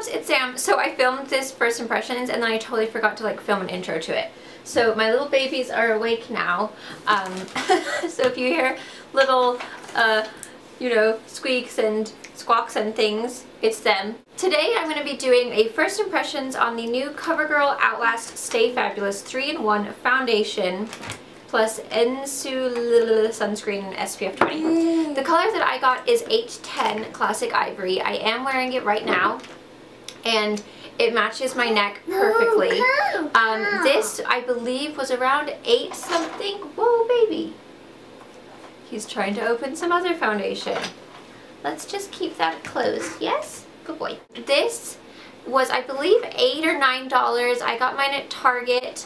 Whoops, it's Sam. So I filmed this first impressions and then I totally forgot to like film an intro to it. So my little babies are awake now. So if you hear little, you know, squeaks and squawks and things, it's them. Today I'm going to be doing a first impressions on the new Covergirl Outlast Stay Fabulous 3-in-1 foundation plus Insulin sunscreen SPF 20. The color that I got is 810 Classic Ivory. I am wearing it right now and it matches my neck perfectly. This I believe was around 8 something. Whoa baby. He's trying to open some other foundation. Let's just keep that closed. Yes? Good boy. This was, I believe, $8 or $9. I got mine at Target.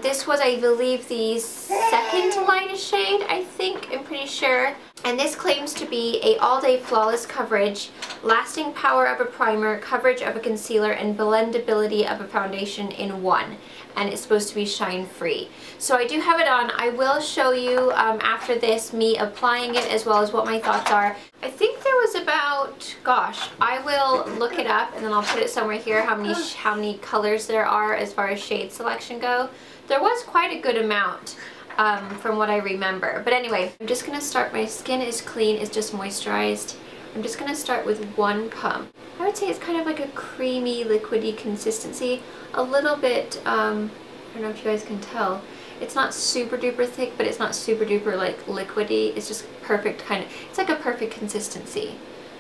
This was, I believe, the second lightest shade, I think. I'm pretty sure. And this claims to be a all-day flawless coverage, lasting power of a primer, coverage of a concealer, and blendability of a foundation in one. And it's supposed to be shine free. So I do have it on. I will show you after this me applying it as well as what my thoughts are. I think there was about, gosh, I will look it up and then I'll put it somewhere here how many colors there are as far as shade selection go. There was quite a good amount from what I remember. But anyway, I'm just gonna start. My skin is clean, it's just moisturized. I'm just gonna start with one pump. I would say it's kind of like a creamy, liquidy consistency. A little bit, I don't know if you guys can tell. It's not super duper thick, but it's not super duper like liquidy. It's just perfect kind of, it's like a perfect consistency.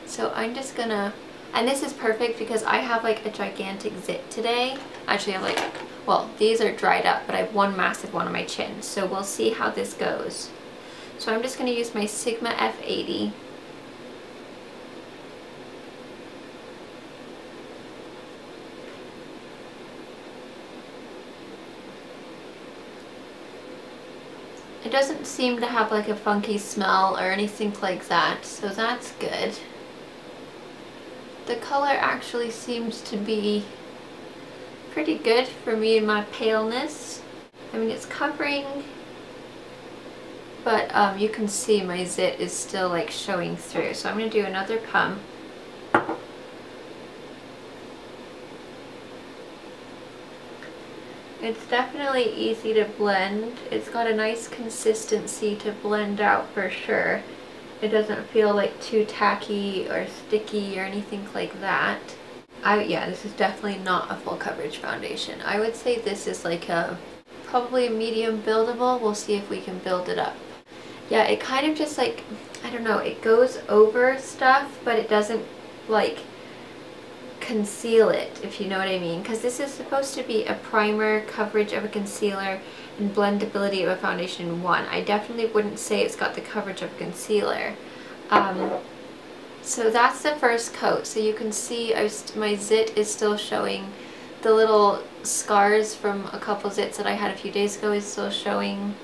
So I'm just gonna, and this is perfect because I have like a gigantic zit today. Actually I have like, well, these are dried up, but I have one massive one on my chin. So we'll see how this goes. So I'm just gonna use my Sigma F80. It doesn't seem to have like a funky smell or anything like that, so that's good. The color actually seems to be pretty good for me and my paleness. I mean, it's covering, but you can see my zit is still like showing through. So I'm going to do another pump. It's definitely easy to blend. It's got a nice consistency to blend out for sure. It doesn't feel like too tacky or sticky or anything like that. Yeah, this is definitely not a full coverage foundation. I would say this is like probably a medium buildable. We'll see if we can build it up. Yeah, it kind of just like, I don't know, it goes over stuff, but it doesn't like conceal it, if you know what I mean, because this is supposed to be a primer, coverage of a concealer, and blendability of a foundation in one. I definitely wouldn't say it's got the coverage of a concealer. So that's the first coat. So you can see my zit is still showing. The little scars from a couple zits that I had a few days ago is still showing.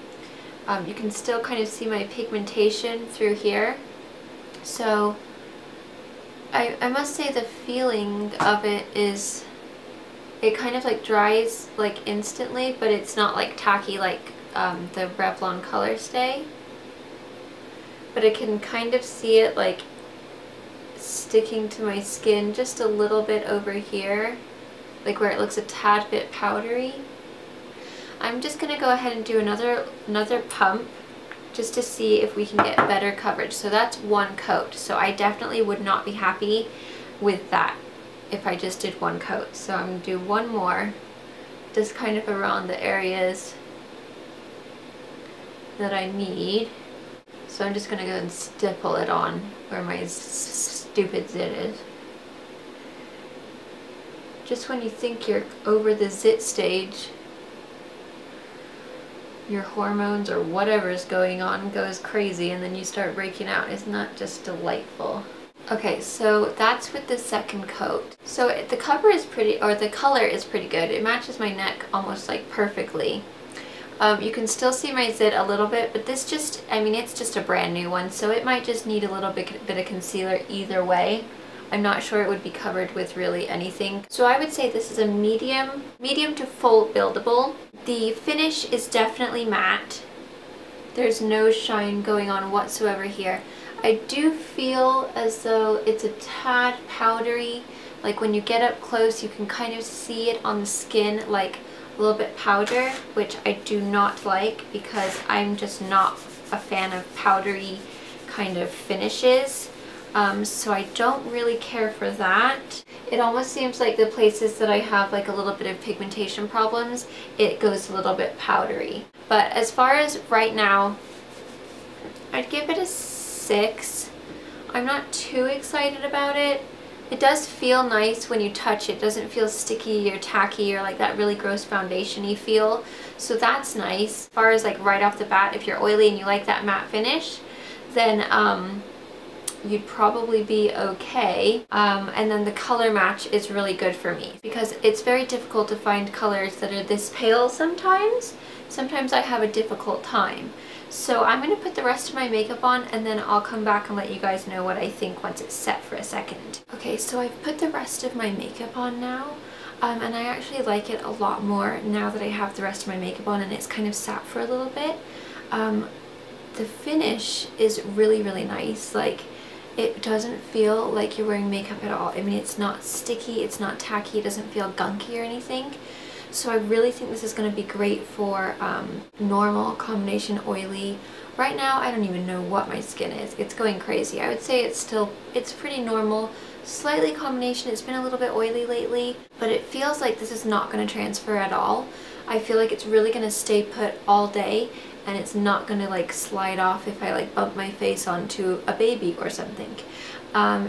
You can still kind of see my pigmentation through here. So I must say the feeling of it is, it kind of like dries like instantly, but it's not like tacky like the Revlon Color Stay. But I can kind of see it like sticking to my skin just a little bit over here, like where it looks a tad bit powdery. I'm just gonna go ahead and do another pump just to see if we can get better coverage. So that's one coat. So I definitely would not be happy with that if I just did one coat. So I'm gonna do one more, just kind of around the areas that I need. So I'm just gonna go and stipple it on where my stupid zit is. Just when you think you're over the zit stage, your hormones or whatever is going on goes crazy and then you start breaking out. Isn't that just delightful? Okay, so that's with the second coat. So the cover is pretty, or the color is pretty good. It matches my neck almost like perfectly. You can still see my zit a little bit, but this just, I mean, it's just a brand new one, so it might just need a little bit of concealer either way. I'm not sure it would be covered with really anything. So I would say this is a medium to full buildable. The finish is definitely matte. There's no shine going on whatsoever here. I do feel as though it's a tad powdery, Like when you get up close, you can kind of see it on the skin, like a little bit powder, which I do not like because I'm just not a fan of powdery kind of finishes. So I don't really care for that. It almost seems like the places that I have like a little bit of pigmentation problems, it goes a little bit powdery. But as far as right now, I'd give it a 6. I'm not too excited about it. It does feel nice when you touch it. It doesn't feel sticky or tacky or like that really gross foundation-y feel. So that's nice. As far as like right off the bat, if you're oily and you like that matte finish, then you'd probably be okay. And then the color match is really good for me because it's very difficult to find colors that are this pale sometimes. Sometimes I have a difficult time. So I'm going to put the rest of my makeup on and then I'll come back and let you guys know what I think once it's set for a second. Okay, so I've put the rest of my makeup on now. And I actually like it a lot more now that I have the rest of my makeup on and it's kind of sat for a little bit. The finish is really, really nice. Like, it doesn't feel like you're wearing makeup at all. I mean, it's not sticky, it's not tacky, it doesn't feel gunky or anything. So I really think this is going to be great for normal, combination, oily. Right now, I don't even know what my skin is. It's going crazy. I would say it's pretty normal. Slightly combination, it's been a little bit oily lately, but it feels like this is not going to transfer at all. I feel like it's really going to stay put all day and it's not going to like slide off if I like bump my face onto a baby or something.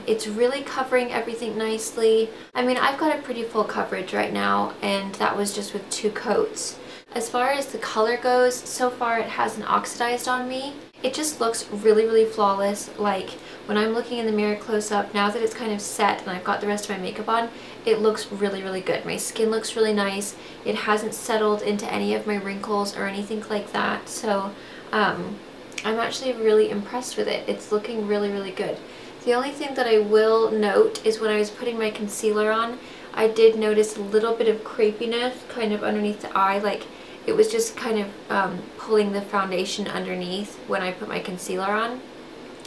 It's really covering everything nicely. I mean, I've got a pretty full coverage right now and that was just with 2 coats. As far as the color goes, so far it hasn't oxidized on me. It just looks really, really flawless. Like when I'm looking in the mirror close up, now that it's kind of set and I've got the rest of my makeup on, it looks really, really good. My skin looks really nice. It hasn't settled into any of my wrinkles or anything like that. So I'm actually really impressed with it. It's looking really, really good. The only thing that I will note is when I was putting my concealer on, I did notice a little bit of crepiness kind of underneath the eye. Like it was just kind of pulling the foundation underneath when I put my concealer on.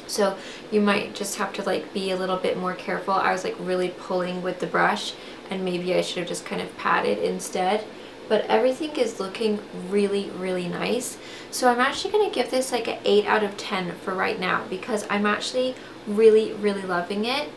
So you might just have to like be a little bit more careful. I was like really pulling with the brush and maybe I should have just kind of patted instead. But everything is looking really, really nice. So I'm actually going to give this like an 8 out of 10 for right now because I'm actually really, really loving it.